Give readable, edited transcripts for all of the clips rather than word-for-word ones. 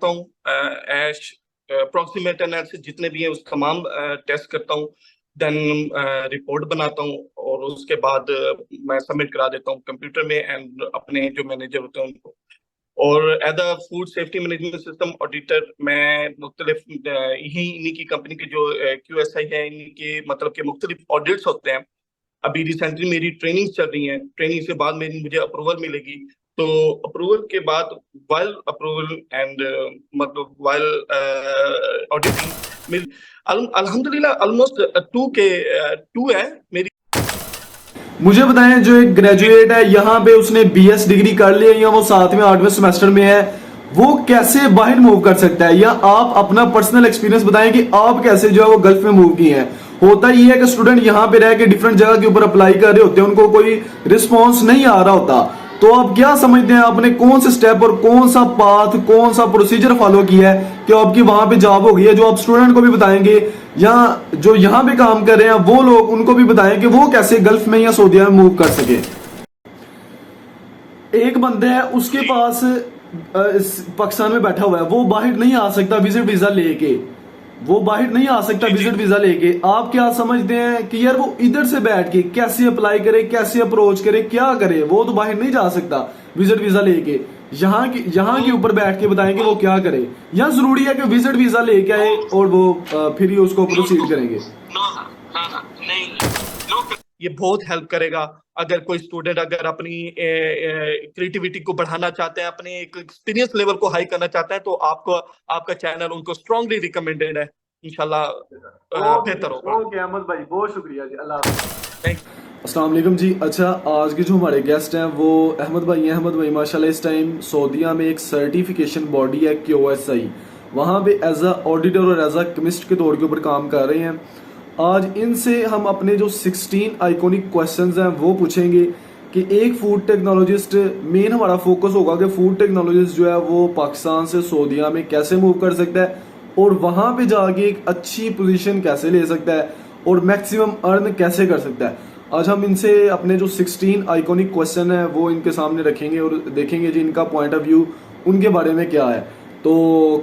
हूँ, ऐश approximate analysis जितने भी हैं उस तमाम टेस्ट करता हूँ। देन रिपोर्ट बनाता हूँ और उसके बाद मैं सबमिट करा देता हूँ कंप्यूटर में एंड अपने जो मैनेजर होते हैं उनको। और as a food safety management system auditor मैं मुख्तलिफ यही इन्हीं की कंपनी के जो QSI है इनके मतलब के मुख्तलिफ ऑडिट्स होते हैं। अभी रिसेंटली मेरी ट्रेनिंग चल रही है, ट्रेनिंग से बाद मेरी मुझे अप्रूवल मिलेगी। तो अप्रूवल के बाद वाइल अप्रूवल एंड मतलब वाइल ऑडिटिंग मेरी अल्हम्दुलिल्लाह ऑलमोस्ट टू है मेरी। मुझे बताएं, जो एक ग्रेजुएट है यहाँ पे उसने BS डिग्री कर ली है या वो 7वें 8वें सेमेस्टर में है, वो कैसे बाहर मूव कर सकता है? या आप अपना पर्सनल एक्सपीरियंस बताएं कि आप कैसे जो है वो गल्फ में मूव किए हैं। होता ये है कि स्टूडेंट यहाँ पे रह के डिफरेंट जगह के ऊपर अप्लाई कर रहे होते हैं, उनको कोई रिस्पॉन्स नहीं आ रहा होता। तो आप क्या समझते हैं, आपने कौन से स्टेप और कौन सा पाथ कौन सा प्रोसीजर फॉलो किया है कि आपकी वहां पे जॉब हो गई है, जो आप स्टूडेंट को भी बताएंगे या जो यहाँ पे काम कर रहे हैं वो लोग उनको भी बताएं कि वो कैसे गल्फ में या सऊदीया में मूव कर सके। एक बंदा है उसके पास पाकिस्तान में बैठा हुआ है, वो बाहर नहीं आ सकता विजिट वीजा लेके, वो बाहर नहीं आ सकता जी जी। विजिट वीजा लेके। आप क्या समझते हैं कि यार वो इधर से बैठ के कैसे अप्लाई करे, कैसे अप्रोच करे, क्या करे? वो तो बाहर नहीं जा सकता विजिट वीजा लेके, यहाँ के ऊपर बैठ के बताएंगे वो क्या करे, या जरूरी है कि विजिट वीजा लेके आए और वो फिर ही उसको प्रोसीड करेंगे? नहीं, ये बहुत हेल्प करेगा। अगर कोई स्टूडेंट अगर अपनी क्रिएटिविटी को बढ़ाना चाहते हैं, अपने एक एक्सपीरियंस लेवल को हाई करना चाहते हैं, तो आपको आपका चैनल उनको स्ट्रांगली रिकमेंडेड है। इंशाल्लाह ओके बेहतर होगा। ओके अहमद भाई, बहुत शुक्रिया जी, अल्लाह हाफिज़। थैंक अस्सलाम वालेकुम जी। अच्छा, आज के जो हमारे गेस्ट हैं वो अहमद भाई हैं। अहमद भाई माशाल्लाह इस टाइम सऊदीया में एक सर्टिफिकेशन बॉडी है QSI, वहाँ पे एज अ ऑडिटर और एज अ केमिस्ट के तौर के ऊपर काम कर रहे हैं। आज इनसे हम अपने जो 16 आइकॉनिक क्वेश्चंस हैं वो पूछेंगे कि एक फूड टेक्नोलॉजिस्ट, मेन हमारा फोकस होगा कि फूड टेक्नोलॉजिस्ट जो है वो पाकिस्तान से सऊदीया में कैसे मूव कर सकता है और वहाँ पे जाके एक अच्छी पोजीशन कैसे ले सकता है और मैक्सिमम अर्न कैसे कर सकता है। आज हम इनसे अपने जो 16 आइकॉनिक क्वेश्चन है वो इनके सामने रखेंगे और देखेंगे जी इनका पॉइंट ऑफ व्यू उनके बारे में क्या है। तो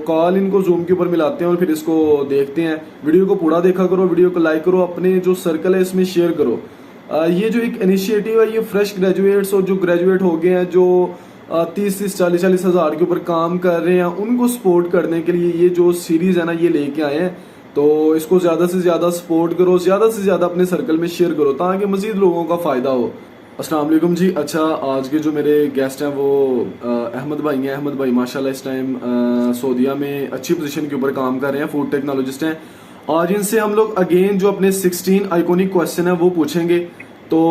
कॉल इनको जूम के ऊपर मिलाते हैं और फिर इसको देखते हैं। वीडियो को पूरा देखा करो, वीडियो को लाइक करो, अपने जो सर्कल है इसमें शेयर करो। ये जो एक इनिशिएटिव है ये फ्रेश ग्रेजुएट्स और जो ग्रेजुएट हो गए हैं, जो 30-40 हज़ार के ऊपर काम कर रहे हैं, उनको सपोर्ट करने के लिए ये जो सीरीज है ना ये लेके आए हैं। तो इसको ज़्यादा से ज़्यादा सपोर्ट करो, ज़्यादा से ज़्यादा अपने सर्कल में शेयर करो ताकि मज़ीद लोगों का फ़ायदा हो। अस्सलाम वालेकुम जी। अच्छा, आज के जो मेरे गेस्ट हैं वो अहमद भाई हैं। अहमद भाई माशाल्लाह इस टाइम सऊदीया में अच्छी पोजीशन के ऊपर काम कर रहे हैं, फूड टेक्नोलॉजिस्ट हैं। आज इनसे हम लोग अगेन जो अपने 16 आइकॉनिक क्वेश्चन है वो पूछेंगे। तो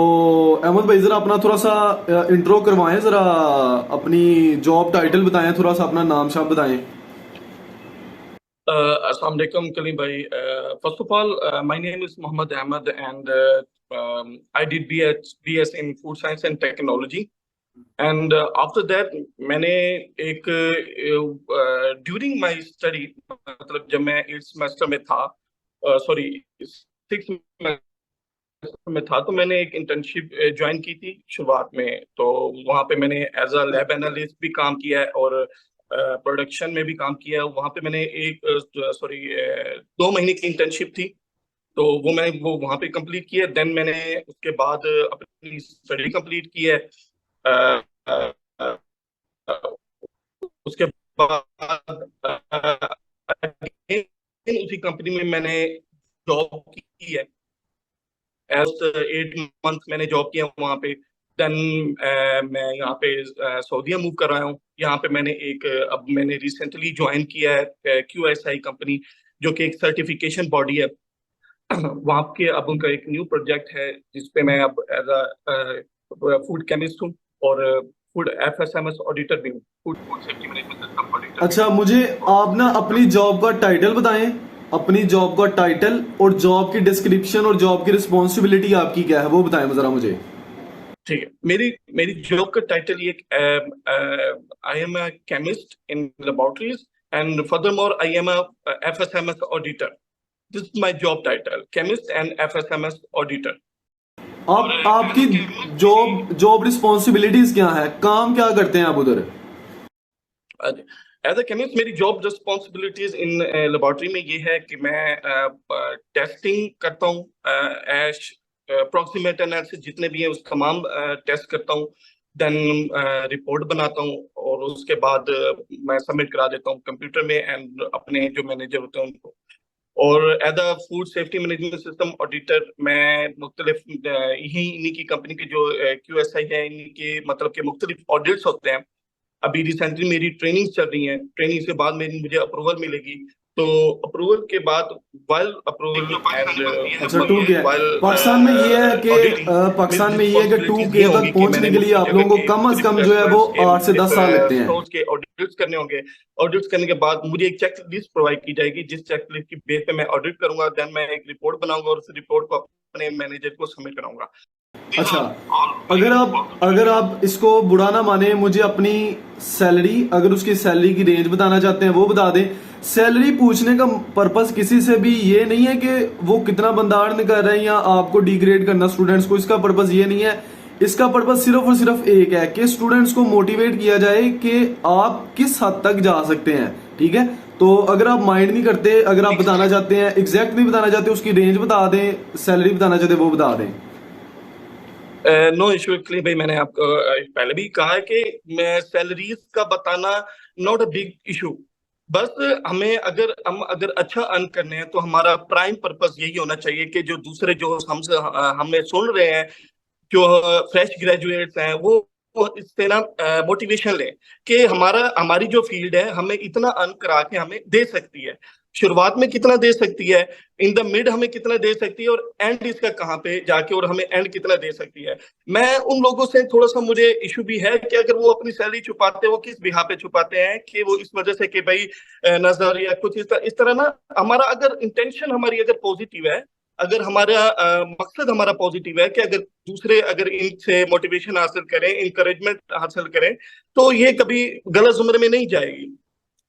अहमद भाई ज़रा अपना थोड़ा सा इंट्रो करवाएं, ज़रा अपनी जॉब टाइटल बताएं, थोड़ा सा अपना नाम शाम बताएं। Assalamu alaikum, Kalim bhai. First of all, my name is Muhammad Ahmed, and I did BS in Food Science and Technology. And after that, मैंने एक during my study, मतलब जब मैं 8th semester में था, सॉरी 6th semester में था, तो मैंने एक इंटर्नशिप ज्वाइन की थी शुरुआत में। तो वहाँ पे मैंने एज अ लैब एनालिस्ट भी काम किया है और प्रोडक्शन में भी काम किया है। वहाँ पे मैंने एक 2 महीने की इंटर्नशिप थी, तो वो वहाँ पे कंप्लीट किया। देन मैंने उसके बाद अपनी स्टडी कंप्लीट की है। अ, अ, अ, अ, उसके बाद उसी कंपनी में मैंने जॉब की है। एज 8 मंथ मैंने जॉब किया वहाँ पे। देन मैं यहाँ पे सऊदीया मूव कर रहा हूँ। यहाँ पे अब मैंने रिसेंटली ज्वाइन किया है QSI कंपनी, जो कि एक सर्टिफिकेशन बॉडी है। वहाँ के अब उनका एक न्यू प्रोजेक्ट है जिसपे मैं अब एज अ फूड केमिस्ट हूँ और फूड FSMS ऑडिटर भी हूँ, food food safety management system auditor भी अच्छा, हूँ। मुझे आप ना तो अपनी जॉब का टाइटल बताएं, अपनी जॉब का टाइटल और जॉब की डिस्क्रिप्शन और जॉब की रिस्पॉन्सिबिलिटी आपकी क्या है वो बताएं जरा मुझे। ठीक है, मेरी मेरी जॉब का टाइटल ये I am a chemist in laboratories and further more I am a FSMS auditor. This is my job title, chemist and FSMS auditor. और आप एज आपकी अ केमिस्ट मेरी जॉब जॉब रिस्पॉन्सिबिलिटीज क्या है, काम क्या करते हैं आप उधर? एज अ केमिस्ट मेरी जॉब रिस्पॉन्सिबिलिटीज इन लेबोरेटरी में ये है कि मैं टेस्टिंग करता हूँ, अप्रोक्सीमेट एनालिसिस जितने भी हैं उस तमाम टेस्ट करता हूँ, देन रिपोर्ट बनाता हूँ और उसके बाद मैं सबमिट करा देता हूँ कंप्यूटर में एंड अपने जो मैनेजर होते हैं उनको। और as a food safety management system auditor मैं मुख्तलिफ यही इन्हीं की कंपनी के जो QSI है इन्हीं के मतलब के मुख्तलिफ ऑडिट्स होते हैं। अभी रिसेंटली मेरी ट्रेनिंग चल रही है, ट्रेनिंग के बाद मेरी मुझे अप्रूवल मिलेगी, तो अप्रूवल के बाद वाइल अप्रूवल एंड अच्छा, टू के है वाइल पाकिस्तान में ये है कि पाकिस्तान में ये है कि 2K तक पहुंचने के लिए आप लोगों को कम से कम जो है वो 8 से 10 साल लगते हैं। स्टोर्स के ऑडिट्स करने होंगे, ऑडिट्स करने के बाद मुझे एक चेक लिस्ट प्रोवाइड की जाएगी, जिस चेक लिस्ट की बेस पे मैं ऑडिट करूंगा, देन मैं एक रिपोर्ट बनाऊंगा और उस रिपोर्ट को अपने मैनेजर को सबमिट कराऊंगा। अच्छा, अगर आप इसको बुरा ना माने, मुझे अपनी सैलरी, अगर उसकी सैलरी की रेंज बताना चाहते हैं वो बता दें। सैलरी पूछने का पर्पस किसी से भी ये नहीं है कि वो कितना बंदा अर्न कर रहे हैं या आपको डिग्रेड करना स्टूडेंट्स को, इसका पर्पस ये नहीं है। इसका पर्पस सिर्फ और सिर्फ एक है कि स्टूडेंट्स को मोटिवेट किया जाए कि आप किस हद तक जा सकते हैं। ठीक है, तो अगर आप माइंड नहीं करते, अगर आप बताना चाहते हैं, एग्जैक्ट नहीं बताना चाहते, उसकी रेंज बता दें, सैलरी बताना चाहते वो बता दें। नो इशू एक्चुअली भाई, मैंने आपको पहले भी कहा है कि मैं सैलरीज का बताना नॉट अ बिग इशू। बस हम अगर अच्छा अर्न करने हैं तो हमारा प्राइम पर्पस यही होना चाहिए कि जो दूसरे जो हमसे हमें सुन रहे हैं, जो फ्रेश ग्रेजुएट्स हैं, वो इससे ना मोटिवेशन लें कि हमारी जो फील्ड है हमें इतना अर्न करा के हमें दे सकती है। शुरुआत में कितना दे सकती है, इन द मिड हमें कितना दे सकती है, और एंड इसका कहाँ पे जाके और हमें एंड कितना दे सकती है। मैं उन लोगों से थोड़ा सा मुझे इशू भी है कि अगर वो अपनी सैलरी छुपाते हैं, वो किस बिहा पे छुपाते हैं, कि वो इस वजह से कि भाई नजर या कुछ इस तरह ना। हमारा अगर इंटेंशन हमारी अगर पॉजिटिव है, अगर हमारा मकसद हमारा पॉजिटिव है कि अगर दूसरे अगर इनसे मोटिवेशन हासिल करें, इंकरेजमेंट हासिल करें, तो ये कभी गलत जुमरे में नहीं जाएगी।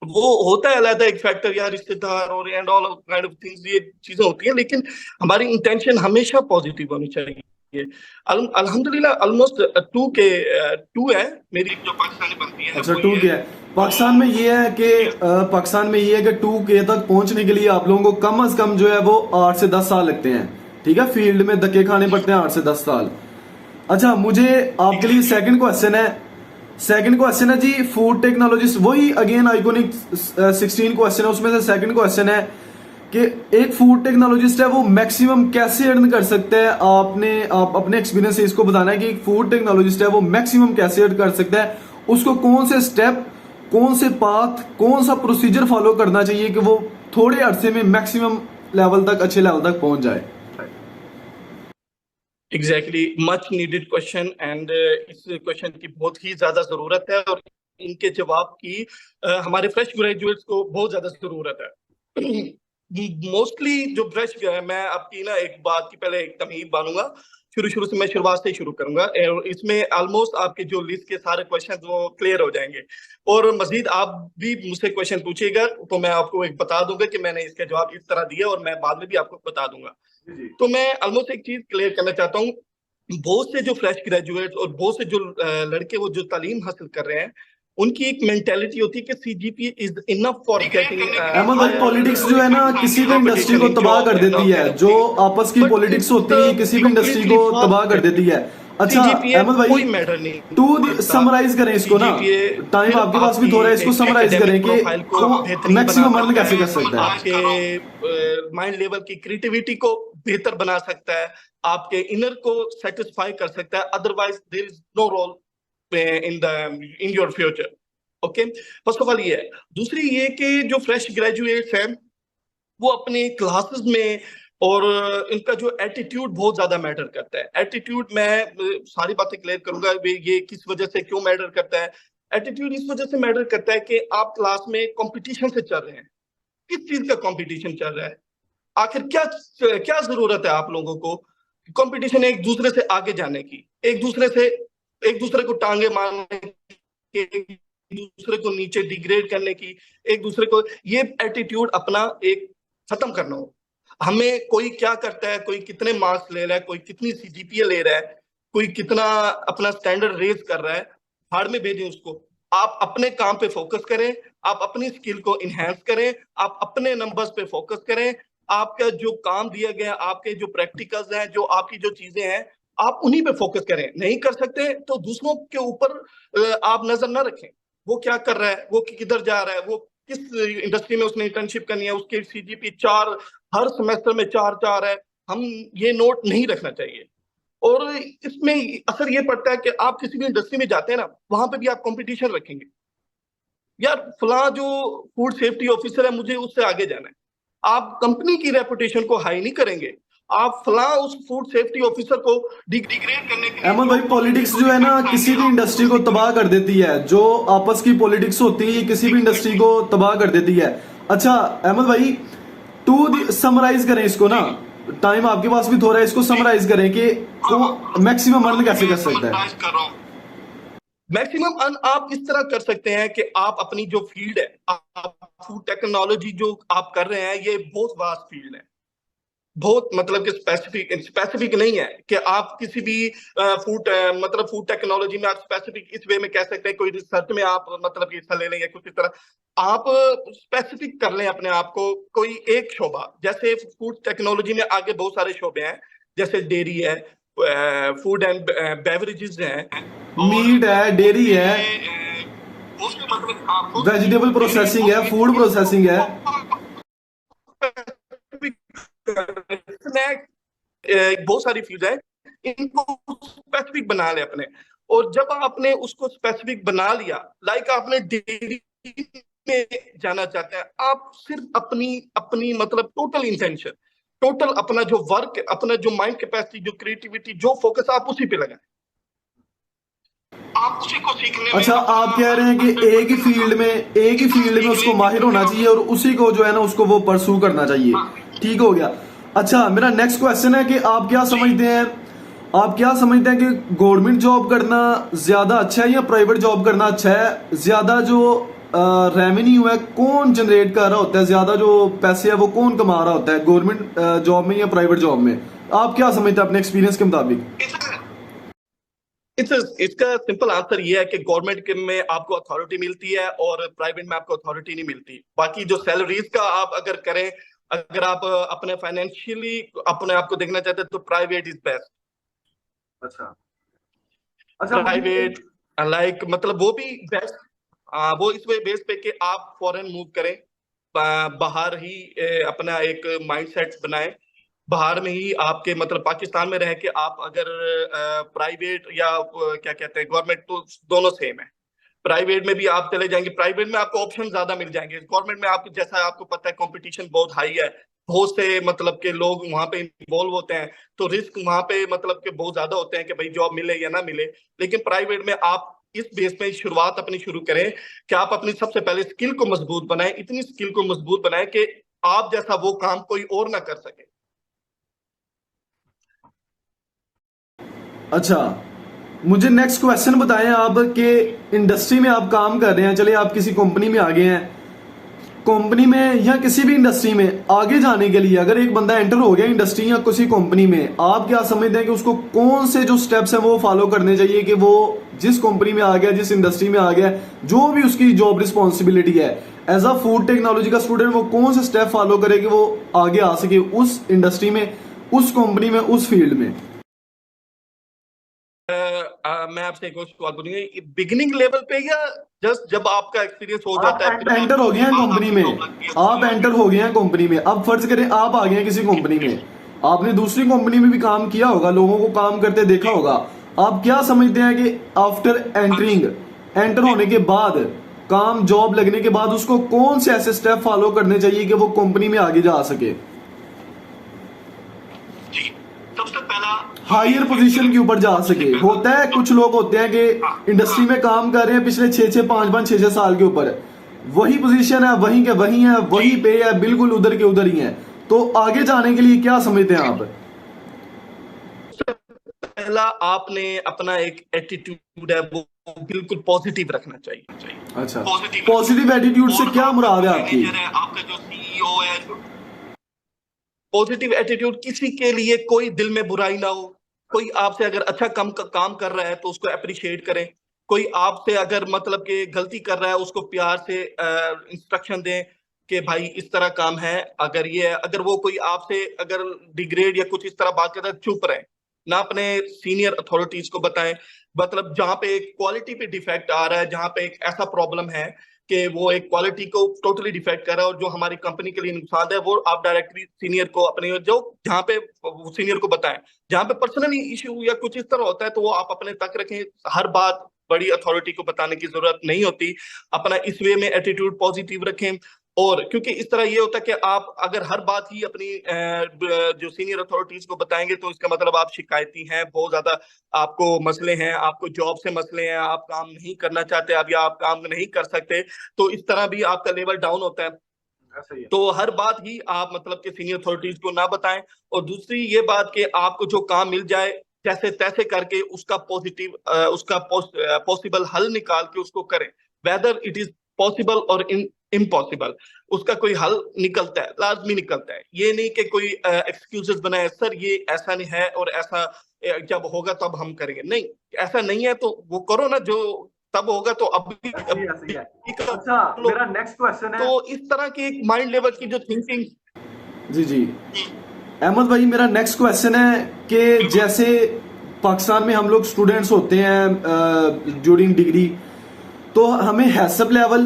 वो होता है अलग एक फैक्टर या रिश्तेदार और and all kind of things, ये चीजें होती हैं, लेकिन हमारी इंटेंशन हमेशा पॉजिटिव होनी चाहिए। अल्हम्दुलिल्लाह ऑलमोस्ट टू है मेरी जो पाकिस्तानी बनती है। अच्छा, 2K है पाकिस्तान में। ये है कि पाकिस्तान में ये है कि 2K तक पहुंचने के लिए आप लोगों को कम से कम जो है वो 8 से 10 साल लगते हैं। ठीक है, फील्ड में धक्के खाने पड़ते हैं 8 से 10 साल। अच्छा, मुझे आपके लिए सेकंड क्वेश्चन है जी, फूड टेक्नोलॉजिस्ट, वही अगेन आइकॉनिक 16 क्वेश्चन है, उसमें से सेकंड क्वेश्चन है कि एक फूड टेक्नोलॉजिस्ट है वो मैक्सिमम कैसे अर्न कर सकता है। आप अपने एक्सपीरियंस से इसको बताना है कि एक फूड टेक्नोलॉजिस्ट है वो मैक्सिमम कैसे अर्न कर सकता है, उसको कौन से स्टेप, कौन से पाथ, कौन सा प्रोसीजर फॉलो करना चाहिए कि वो थोड़े अरसे में मैक्सिमम लेवल तक, अच्छे लेवल तक पहुंच जाए। Exactly, much needed question and इस क्वेश्चन की बहुत ही ज्यादा जरूरत है और इनके जवाब की हमारे फ्रेश ग्रेजुएट्स को बहुत ज्यादा जरूरत है। मोस्टली जो फ्रेश, मैं आपकी ना एक बात की पहले एक तमीज मानूंगा, शुरू से मैं शुरुआत से ही शुरू करूंगा और इसमें ऑलमोस्ट आपके जो लिस्ट के सारे क्वेश्चन वो क्लियर हो जाएंगे। और मजीद आप भी मुझसे क्वेश्चन पूछिएगा तो मैं आपको एक बता दूंगा कि मैंने इसका जवाब इस तरह दिया और मैं बाद में भी आपको बता दूंगा। तो मैं ऑलमोस्ट एक चीज क्लियर करना चाहता हूँ, बहुत से जो फ्रेश ग्रेजुएट्स और बहुत से जो लड़के वो जो तालीम हासिल कर रहे हैं, उनकी एक मेंटेलिटी होती है कि CGPA is enough for getting. Ahmad भाई, पॉलिटिक्स जो है ना किसी भी इंडस्ट्री को तबाह कर देती है, जो आपस की पॉलिटिक्स होती है किसी भी इंडस्ट्री को तबाह कर देती है। अच्छा अहमद भाई, कोई मैटर नहीं, टू समराइज करें इसको ना, टाइम आपके पास भी थोड़ा है, इसको समराइज करें कि मैक्सिमम अर्न कैसे कर सकता है। आपके माइंड लेवल की क्रिएटिविटी को बेहतर बना सकता है, आपके इनर को सेटिस्फाई कर सकता है, otherwise there is no role in your future. Okay, first of all ये है। दूसरी ये कि जो फ्रेश ग्रेजुएट्स हैं वो अपने क्लासेस में और इनका जो एटीट्यूड बहुत ज्यादा मैटर करता है। एटीट्यूड, मैं सारी बातें क्लियर करूंगा ये किस वजह से क्यों मैटर करता है। एटीट्यूड इस वजह से मैटर करता है कि आप क्लास में कंपटीशन से चल रहे हैं। किस चीज का कंपटीशन चल रहा है, आखिर क्या क्या जरूरत है आप लोगों को? कंपटीशन एक दूसरे से आगे जाने की, एक दूसरे को टांगे मारने की, एक दूसरे को नीचे डिग्रेड करने की, एक दूसरे को, ये एटीट्यूड अपना एक खत्म करना हो। हमें कोई क्या करता है, कोई कितने मार्क्स ले रहा है, कोई कितनी CGPA ले रहा है, कोई कितना अपना स्टैंडर्ड रेज कर रहा है, भाड़ में भेजें उसको। आप अपने काम पे फोकस करें, आप अपनी स्किल को इनहेंस करें, आप अपने नंबर्स पे फोकस करें, आपका जो काम दिया गया, आपके जो प्रैक्टिकल्स हैं, जो आपकी जो चीजें हैं, आप उन्हीं पे फोकस करें। नहीं कर सकते तो दूसरों के ऊपर आप नजर ना रखें, वो क्या कर रहा है, वो किधर जा रहा है, वो किस इंडस्ट्री में उसने इंटर्नशिप करनी है, उसके सीजीपी 4 हर सेमेस्टर में 4 है। हम ये नोट नहीं रखना चाहिए। और इसमें असर ये पड़ता है कि आप किसी भी इंडस्ट्री में जाते हैं ना, वहां पे भी आप कंपटीशन रखेंगे, यार फला जो फूड सेफ्टी ऑफिसर है मुझे उससे आगे जाना है। आप कंपनी की रेपुटेशन को हाई नहीं करेंगे, आप फला उस फूड सेफ्टी ऑफिसर को डिग्रेड करने के लिए। अहमद भाई, पॉलिटिक्स जो है ना किसी भी इंडस्ट्री को तबाह कर देती है। जो आपस की पॉलिटिक्स होती है ये किसी भी इंडस्ट्री को तबाह कर देती है। अच्छा अहमद भाई, टू समराइज करें इसको ना, टाइम आपके पास भी थोड़ा है, इसको समराइज करें कि मैक्सिमम अर्न कैसे कर सकता है। मैक्सिमम अर्न आप इस तरह कर सकते हैं कि आप अपनी जो फील्ड है, आप फूड टेक्नोलॉजी जो आप कर रहे हैं, ये बहुत वास्ट फील्ड है, बहुत मतलब कि स्पेसिफिक नहीं है कि आप किसी भी मतलब फूड टेक्नोलॉजी में आप स्पेसिफिक इस वे में कह सकते हैं, कोई रिसर्च में आप मतलब कि हिस्सा ले लें या कुछ इस तरह आप स्पेसिफिक कर लें अपने आप को, कोई एक शोबा। जैसे फूड टेक्नोलॉजी में आगे बहुत सारे शोबे हैं, जैसे डेयरी है, फूड एंड बेवरेजेस हैं, मीट है, डेयरी है, वेजिटेबल प्रोसेसिंग है, फूड प्रोसेसिंग है, स्नैक, बहुत सारी फील्ड है, इनको स्पेसिफिक बना ले अपने। और जब आपने उसको स्पेसिफिक बना लिया, लाइक आपने डेयरी में जाना चाहते हैं, आप सिर्फ अपनी अपनी मतलब टोटल इंटेंशन, टोटल अपना जो वर्क, अपना जो माइंड कैपेसिटी, जो क्रिएटिविटी, जो फोकस, आप उसी पे लगाएं। आप उसी को सीखने में। अच्छा, आप कह रहे हैं कि एक ही फील्ड में उसको माहिर होना चाहिए और उसी को जो है ना उसको वो परसू करना चाहिए। ठीक हो गया। अच्छा, मेरा नेक्स्ट क्वेश्चन है कि आप क्या समझते हैं कि गवर्नमेंट जॉब करना ज्यादा अच्छा है या प्राइवेट जॉब करना अच्छा है? ज्यादा जो रेवेन्यू है कौन जनरेट कर रहा होता है, ज्यादा जो पैसे है वो कौन कमा रहा होता है, गवर्नमेंट जॉब में या प्राइवेट जॉब में? आप क्या समझते हैं अपने एक्सपीरियंस के मुताबिक? इसका सिंपल आंसर ये है कि गवर्नमेंट में आपको अथॉरिटी मिलती है और प्राइवेट में आपको अथॉरिटी नहीं मिलती। बाकी जो सैलरीज का आप अगर करें, अगर आप अपने फाइनेंशियली अपने आप को देखना चाहते हैं तो प्राइवेट इज बेस्ट। अच्छा, प्राइवेट लाइक मतलब वो भी बेस्ट, वो इस वे बेस पे कि आप फॉरेन मूव करें, बाहर ही अपना एक माइंडसेट बनाएं, बाहर में ही आपके मतलब पाकिस्तान में रह के आप अगर प्राइवेट या क्या कहते हैं गवर्नमेंट, तो दोनों सेम है। प्राइवेट में भी आप चले जाएंगे, प्राइवेट में आपको ऑप्शन ज्यादा मिल जाएंगे। गवर्नमेंट में आप जैसा आपको पता है कंपटीशन बहुत हाई है, बहुत से मतलब के लोग वहां पे इन्वॉल्व होते हैं, तो रिस्क वहां पे मतलब के बहुत ज्यादा होते हैं कि भाई जॉब मिले या ना मिले। लेकिन प्राइवेट में आप इस बेस में शुरुआत अपनी शुरू करें कि आप अपनी सबसे पहले स्किल को मजबूत बनाएं, इतनी स्किल को मजबूत बनाएं कि आप जैसा वो काम कोई और ना कर सके। अच्छा, मुझे नेक्स्ट क्वेश्चन बताएं आप कि इंडस्ट्री में आप काम कर रहे हैं, चलिए आप किसी कंपनी में आ गए हैं, कंपनी में या किसी भी इंडस्ट्री में आगे जाने के लिए अगर एक बंदा एंटर हो गया इंडस्ट्री या किसी कंपनी में, आप क्या समझते हैं कि उसको कौन से जो स्टेप्स हैं वो फॉलो करने चाहिए कि वो जिस कंपनी में आ गया, जिस इंडस्ट्री में आ गया, जो भी उसकी जॉब रिस्पॉन्सिबिलिटी है एज अ फूड टेक्नोलॉजी का स्टूडेंट, वो कौन से स्टेप फॉलो करे कि वो आगे आ सके उस इंडस्ट्री में, उस कंपनी में, उस फील्ड में? मैं आपसे एक और सवाल पूछूंगा, बिगिनिंग लेवल पे या जस्ट जब आपका एक्सपीरियंस हो जाता है? एंटर हो गए हैं कंपनी में, आप एंटर हो गए हैं कंपनी में, अब फर्ज करें आप आ गए हैं किसी कंपनी में, आपने दूसरी कंपनी में भी काम किया होगा, लोगों को काम करते देखा होगा, आप क्या समझते हैं कि आफ्टर एंटर होने के बाद, काम जॉब लगने के बाद उसको कौन से ऐसे स्टेप फॉलो करने चाहिए कि वो कंपनी में आगे जा सके, सबसे पहला हायर पोजीशन के ऊपर जा सके? होता है कुछ लोग होते हैं कि इंडस्ट्री में काम कर रहे हैं पिछले 5-6 साल के ऊपर, वही पोजीशन है, वहीं के वही है, वही पे है, बिल्कुल उधर के उधर ही है, तो आगे जाने के लिए क्या समझते हैं आप? पहला आपने अपना एक एटीट्यूड है वो बिल्कुल पॉजिटिव रखना चाहिए। अच्छा, पॉजिटिव एटीट्यूड से क्या मुराद है आपकी? आपका जो सीईओ है, पॉजिटिव एटीट्यूड, किसी के लिए कोई दिल में बुराई ना हो, कोई आपसे अगर अच्छा काम कर रहा है तो उसको अप्रिशिएट करें, कोई आपसे अगर मतलब कि गलती कर रहा है उसको प्यार से इंस्ट्रक्शन दें कि भाई इस तरह काम है, अगर वो कोई आपसे अगर डिग्रेड या कुछ इस तरह बात करता है, चुप रहे, ना अपने सीनियर अथॉरिटीज को बताएं। मतलब जहां पे एक क्वालिटी पे डिफेक्ट आ रहा है, जहां पे एक ऐसा प्रॉब्लम है कि वो एक क्वालिटी को टोटली डिफेक्ट कर रहा है और जो हमारी कंपनी के लिए नुकसान है, वो आप डायरेक्टली सीनियर को अपने जो जहाँ पे सीनियर को बताएं। जहाँ पे पर्सनली इश्यू या कुछ इस तरह होता है तो वो आप अपने तक रखें। हर बात बड़ी अथॉरिटी को बताने की जरूरत नहीं होती। अपना इस वे में एटीट्यूड पॉजिटिव रखें। और क्योंकि इस तरह ये होता है कि आप अगर हर बात ही अपनी जो सीनियर अथॉरिटीज को बताएंगे तो इसका मतलब आप शिकायती हैं, बहुत ज्यादा आपको मसले हैं, आपको जॉब से मसले हैं, आप काम नहीं करना चाहते अब, या आप काम नहीं कर सकते, तो इस तरह भी आपका लेवल डाउन होता है। ऐसा ही है। तो हर बात ही आप मतलब कि सीनियर अथॉरिटीज को ना बताएं। और दूसरी ये बात कि आपको जो काम मिल जाए जैसे तैसे करके उसका पॉसिबल हल निकाल के उसको करें। वेदर इट इज पॉसिबल और इम्पॉसिबल, उसका कोई हल निकलता है, लाजमी निकलता है। ये नहीं कि कोई एक्सक्यूजेस बनाए, सर ये ऐसा नहीं है और ऐसा जब होगा तब हम करेंगे, नहीं, ऐसा नहीं है तो वो करो ना, जो तब होगा तो अभी ऐसे ही अभी है। कर अच्छा, लो। मेरा नेक्स्ट क्वेश्चन है। तो इस तरह की एक माइंड लेवल की जो थिंकिंग। जी जी, अहमद भाई मेरा नेक्स्ट क्वेश्चन है कि जैसे पाकिस्तान में हम लोग स्टूडेंट्स होते हैं ड्यूरिंग डिग्री, तो हमें हैसअप लेवल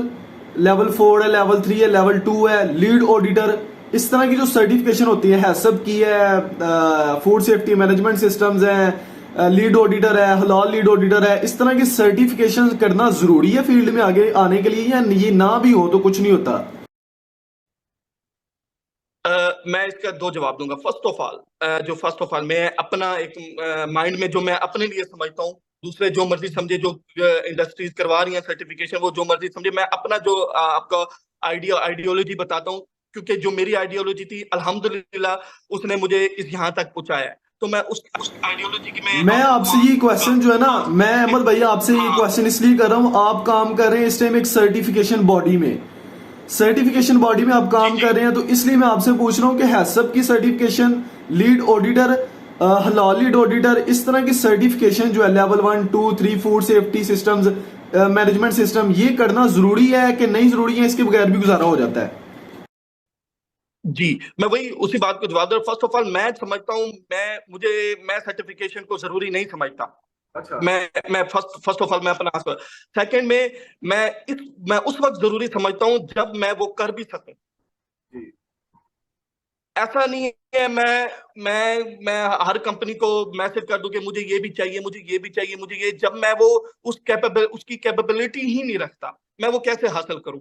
4 है, लेवल 3 है, लेवल 2 है, लीड ऑडिटर, इस तरह की जो सर्टिफिकेशन होती है, हैसअप की है, फूड सेफ्टी मैनेजमेंट सिस्टम्स है, लीड ऑडिटर है, हलाल लीड ऑडिटर है, इस तरह की सर्टिफिकेशन करना जरूरी है फील्ड में आगे आने के लिए, या ये ना भी हो तो कुछ नहीं होता? मैं इसका दो जवाब दूंगा। फर्स्ट ऑफ ऑल मैं अपना एक माइंड में जो मैं अपने लिए समझता हूँ, दूसरे जो मर्जी समझे, जो इंडस्ट्रीज करवा रही हैं सर्टिफिकेशन वो जो मर्जी समझे, मैं अपना जो आपका आइडियोलॉजी बताता हूँ। क्योंकि जो मेरी आइडियोलॉजी थी अल्हम्दुलिल्लाह उसने मुझे इस यहाँ तक पहुंचाया है, तो मैं उस आइडियोलॉजी की मैं आपसे ये क्वेश्चन जो है ना, मैं अहमद भैया आपसे ये क्वेश्चन इसलिए कर रहा हूँ, आप काम कर रहे हैं इस टाइम एक सर्टिफिकेशन बॉडी में आप काम कर रहे हैं, तो इसलिए मैं आपसे पूछ रहा हूँ कि हैसअप की सर्टिफिकेशन, लीड ऑडिटर, हलाल लीड ऑडिटर, इस तरह की सर्टिफिकेशन जो है level 1 2 3 food safety systems, management system, ये करना जरूरी है कि नहीं जरूरी है, इसके बगैर भी गुजारा हो जाता है? जी, मैं वही उसी बात को जवाब दूं। फर्स्ट ऑफ ऑल मैं समझता हूँ, मैं सर्टिफिकेशन को जरूरी नहीं समझता। अच्छा। मैं फर्स्ट ऑफ ऑल मैं अपना सेकंड में मैं उस वक्त जरूरी समझता हूँ जब मैं वो कर भी सकूं। जी। ऐसा नहीं है मैं हर कंपनी को मैसेज कर दूं कि मुझे ये भी चाहिए, मुझे ये भी चाहिए, मुझे ये, जब मैं वो उसकी कैपेबिलिटी ही नहीं रखता, मैं वो कैसे हासिल करूं?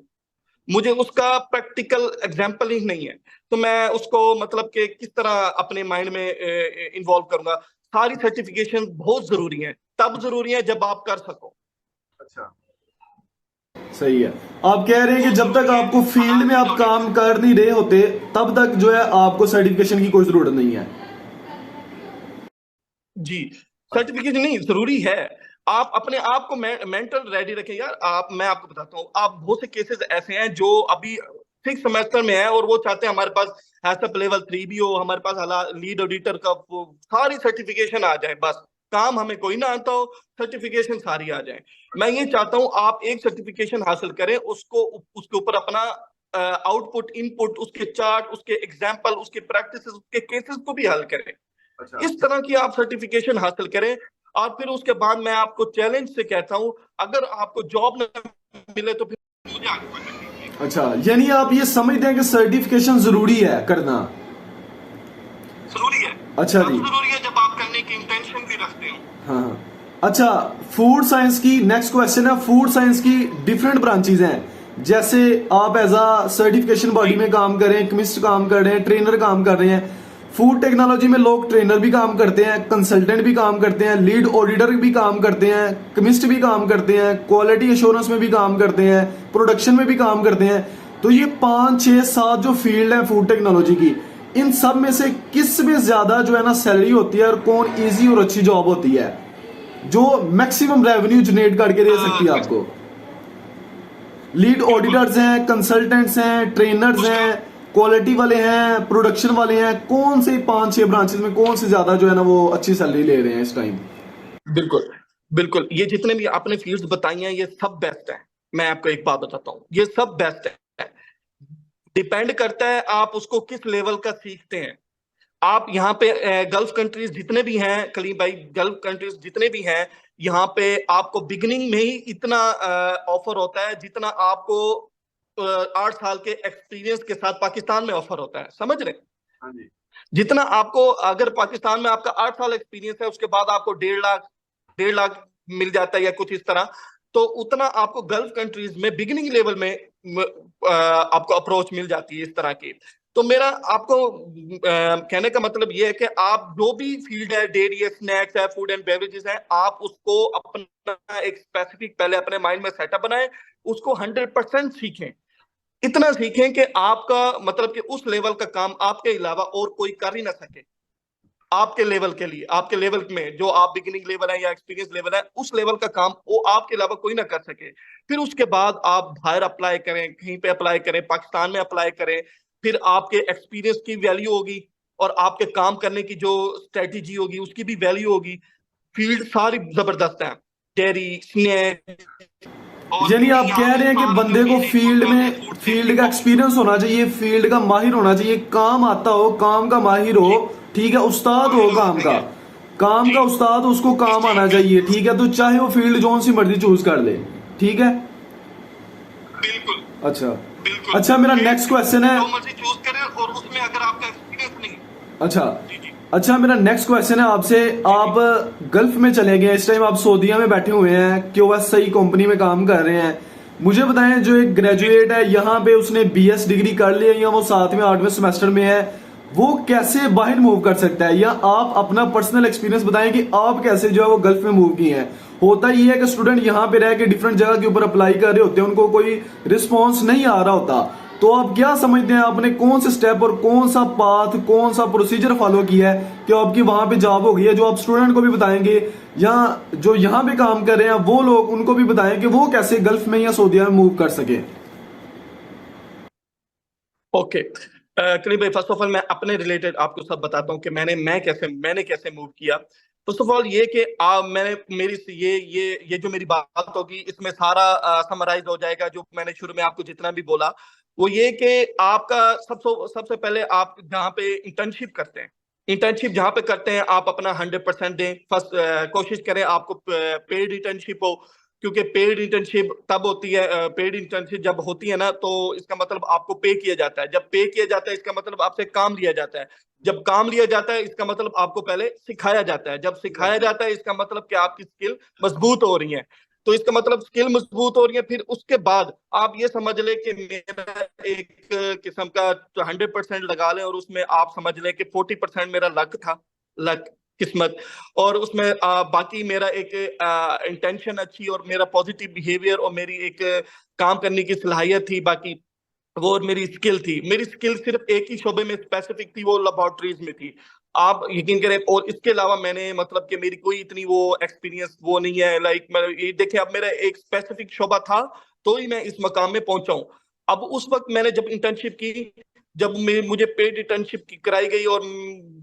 मुझे उसका प्रैक्टिकल एग्जाम्पल ही नहीं है, तो मैं उसको मतलब कि किस तरह अपने माइंड में इन्वॉल्व करूंगा? सारी सर्टिफिकेशन बहुत जरूरी है, तब जरूरी है जब आप कर सको। अच्छा, सही है। आप कह रहे हैं कि जब तक आपको फील्ड में आप काम कर नहीं रहे होते तब तक जो है आपको सर्टिफिकेशन की कोई जरूरत नहीं है? जी, सर्टिफिकेशन नहीं जरूरी है। आप अपने आप को मेंटल रेडी रखें यार। मैं आपको बताता हूँ, आप बहुत से केसेस ऐसे हैं जो अभी 6 सेमेस्टर में है और वो चाहते हैं हमारे पास हैसअप लेवल 3 भी हो, हमारे पास लीड ऑडिटर का वो सारी सर्टिफिकेशन आ जाए, बस काम हमें कोई ना आता हो, सर्टिफिकेशन सारी आ जाए। मैं ये चाहता हूँ आप एक सर्टिफिकेशन हासिल करें, उसको उसके ऊपर अपना आउटपुट इनपुट, उसके चार्ट, उसके एग्जाम्पल, उसके प्रैक्टिस, उसके केसेस को भी हल करें। अच्छा। इस तरह की आप सर्टिफिकेशन हासिल करें। और फिर उसके बाद मैं आपको चैलेंज से कहता हूं, अगर आपको जॉब न मिले तो फिर मुझे आगे बढ़ना चाहिए। अच्छा, यानी आप ये समझते हैं कि सर्टिफिकेशन जरूरी है करना? जरूरी है। अच्छा तब जी। जरूरी है जब आप करने की इंटेंशन भी रखते हो। हाँ हाँ। अच्छा, फूड साइंस की नेक्स्ट क्वेश्चन है। फूड साइंस की डिफरेंट ब्रांचेज हैं, जैसे आप एज अ सर्टिफिकेशन बॉडी में काम कर रहे हैं, केमिस्ट काम कर रहे हैं, ट्रेनर काम कर रहे हैं। फूड टेक्नोलॉजी में लोग ट्रेनर भी काम करते हैं, कंसल्टेंट भी काम करते हैं, लीड ऑडिटर भी काम करते हैं, केमिस्ट भी काम करते हैं, क्वालिटी एश्योरेंस में भी काम करते हैं, प्रोडक्शन में भी काम करते हैं। तो ये 5 6 7 जो फील्ड है फूड टेक्नोलॉजी की, इन सब में से किस में ज्यादा जो है ना सैलरी होती है, और कौन इजी और अच्छी जॉब होती है जो मैक्सिमम रेवेन्यू जनरेट करके दे सकती है आपको? लीड ऑडिटर्स हैं, कंसल्टेंट्स हैं, ट्रेनर्स हैं, क्वालिटी वाले हैं, प्रोडक्शन वाले हैं, कौन से 5 6 ब्रांचेस में कौन से ज्यादा जो है ना वो अच्छी सैलरी ले रहे हैं इस टाइम? बिल्कुल। बिल्कुल, ये जितने भी आपने फील्ड्स बताई हैं ये सब बेस्ट है। मैं आपको एक बात बताता हूँ, ये सब बेस्ट है। डिपेंड करता है आप उसको किस लेवल का सीखते हैं। आप यहाँ पे गल्फ कंट्रीज जितने भी हैं कलीम भाई, गल्फ कंट्रीज जितने भी हैं, यहाँ पे आपको बिगिनिंग में ही इतना ऑफर होता है जितना आपको 8 साल के एक्सपीरियंस के साथ पाकिस्तान में ऑफर होता है, समझ रहे हैं? हाँ जी। जितना आपको अगर पाकिस्तान में आपका 8 साल एक्सपीरियंस है, उसके बाद आपको 1.5 लाख मिल जाता है या कुछ इस तरह, तो उतना आपको गल्फ कंट्रीज में बिगिनिंग लेवल में आपको अप्रोच मिल जाती है इस तरह की। तो मेरा आपको कहने का मतलब ये है कि आप जो भी फील्ड है, डेयरी है, स्नैक्स है, फूड एंड बेवरेजेस है, आप उसको अपना एक स्पेसिफिक पहले अपने माइंड में सेटअप बनाएं, उसको 100% सीखें। इतना सीखें कि आपका मतलब कि उस लेवल का काम आपके अलावा और कोई कर ही ना सके। आपके लेवल के लिए, आपके लेवल में जो आप बिगिनिंग लेवल है या एक्सपीरियंस लेवल है, उस लेवल का काम वो आपके अलावा कोई ना कर सके। फिर उसके बाद आप बाहर अप्लाई करें, कहीं पे अप्लाई करें, पाकिस्तान में अप्लाई करें। फिर आपके एक्सपीरियंस की वैल्यू होगी और आपके काम करने की जो स्ट्रेटेजी होगी उसकी भी वैल्यू होगी। फील्ड सारी जबरदस्त है, डेयरी, स्नैक, और यानी क्योंकि आप यहाँ कह पे रहे हैं कि सारा जो बंदे को मेन एक फील्ड मुद्दा है में फूड फील्ड सेफ्टी का का। एक्सपीरियंस होना चाहिए, फील्ड का माहिर होना चाहिए, काम आता हो, काम का माहिर हो, ठीक है, उस्ताद हो काम का, काम का उस्ताद हो, उसको काम आना चाहिए, ठीक है, तो चाहे वो फील्ड जोन सी मर्जी चूज कर ले, ठीक है। बिल्कुल। अच्छा, बिल्कुल, अच्छा, मेरा नेक्स्ट क्वेश्चन है। जो मर्जी चूज करें और उसमें अगर आपका एक्सपीरियंस नहीं। अच्छा, जी जी। अच्छा, मेरा नेक्स्ट क्वेश्चन है आपसे। आप गल्फ में चले गए, इस टाइम आप सऊदीया में बैठे हुए हैं, QSI कंपनी में काम कर रहे हैं। मुझे बताएं, जो एक ग्रेजुएट है यहाँ पे, उसने BS डिग्री कर ली है या वो 7वें 8वें सेमेस्टर में है, वो कैसे बाहर मूव कर सकता है? या आप अपना पर्सनल एक्सपीरियंस बताएं कि आप कैसे जो है वो गल्फ में मूव किए हैं। होता ये है कि स्टूडेंट यहाँ पे रह के डिफरेंट जगह के ऊपर अप्लाई कर रहे होते हैं, उनको कोई रिस्पॉन्स नहीं आ रहा होता, तो आप क्या समझते हैं, आपने कौन से स्टेप और कौन सा पाथ, कौन सा प्रोसीजर फॉलो किया है कि आपकी वहां पे जॉब हो गई है? जो आप स्टूडेंट को भी बताएंगे या जो यहाँ पे काम कर रहे हैं वो लोग, उनको भी बताएं कि वो कैसे गल्फ में या सऊदीया में मूव कर सके। ओके, करीब भाई, फर्स्ट ऑफ ऑल मैं अपने रिलेटेड आपको सब बताता हूँ कि मैंने कैसे मूव किया। फर्स्ट ऑफ ऑल ये कि मैंने मेरी ये जो मेरी बात होगी इसमें सारा समराइज हो जाएगा जो मैंने शुरू में आपको जितना भी बोला। वो ये कि आपका सबसे सबसे पहले आप जहाँ पे इंटर्नशिप करते हैं, इंटर्नशिप जहाँ पे करते हैं आप अपना 100% दें। फर्स्ट कोशिश करें आपको पेड इंटर्नशिप हो, क्योंकि पेड इंटर्नशिप तब होती है, पेड इंटर्नशिप जब होती है ना, तो इसका मतलब आपको पे किया जाता है। जब पे किया जाता है इसका मतलब आपसे काम लिया जाता है। जब काम लिया जाता है इसका मतलब आपको पहले सिखाया जाता है। जब सिखाया जाता है इसका मतलब कि आपकी स्किल मजबूत हो रही है। तो इसका मतलब स्किल मजबूत हो रही है। फिर उसके बाद आप ये समझ लें कि मेरा एक किस्म का 100% लगा लें, और उसमें आप समझ लें कि 40% मेरा लक था, लक, किस्मत। और उसमें बाकी मेरा एक इंटेंशन अच्छी और मेरा पॉजिटिव बिहेवियर और मेरी एक काम करने की सलाहियत थी। बाकी वो और मेरी स्किल थी। मेरी स्किल सिर्फ एक ही शोबे में स्पेसिफिक थी, वो लेबोरेटरीज में थी, आप यकीन करें। और इसके अलावा मैंने मतलब कि मेरी कोई इतनी वो एक्सपीरियंस वो नहीं है। लाइक मैं ये देखें, अब मेरा एक स्पेसिफिक शोबा था तो ही मैं इस मकाम में पहुंचा हूं। अब उस वक्त मैंने जब इंटर्नशिप की, जब मुझे पेड इंटर्नशिप की कराई गई और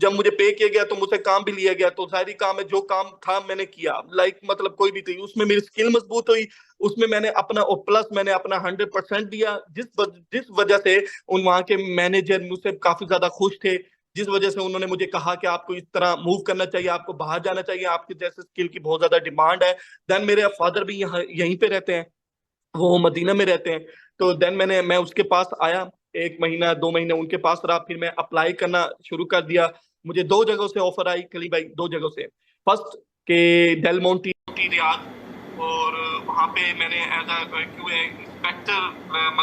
जब मुझे पे किया गया तो मुझसे काम भी लिया गया, तो सारी काम है जो काम था मैंने किया। लाइक मतलब कोई भी थी उसमें मेरी स्किल मजबूत हुई, उसमें मैंने अपना और प्लस मैंने अपना 100% दिया, जिस वजह से उन वहां के मैनेजर मुझसे काफी ज्यादा खुश थे। जिस वजह से उन्होंने मुझे कहा कि आपको इस तरह मूव करना चाहिए, आपको बाहर जाना चाहिए, आपके जैसे स्किल की बहुत ज्यादा डिमांड है। देन मेरे फादर भी यहाँ यहीं पे रहते हैं, वो मदीना में रहते हैं। तो देन मैं उसके पास आया, 1 महीना 2 महीने उनके पास रहा। फिर मैं अप्लाई करना शुरू कर दिया। मुझे 2 जगहों से ऑफर आई कली भाई, 2 जगहों से। फर्स्ट के डेल मोंटी रियाद, और वहां पे मैंने as a QA inspector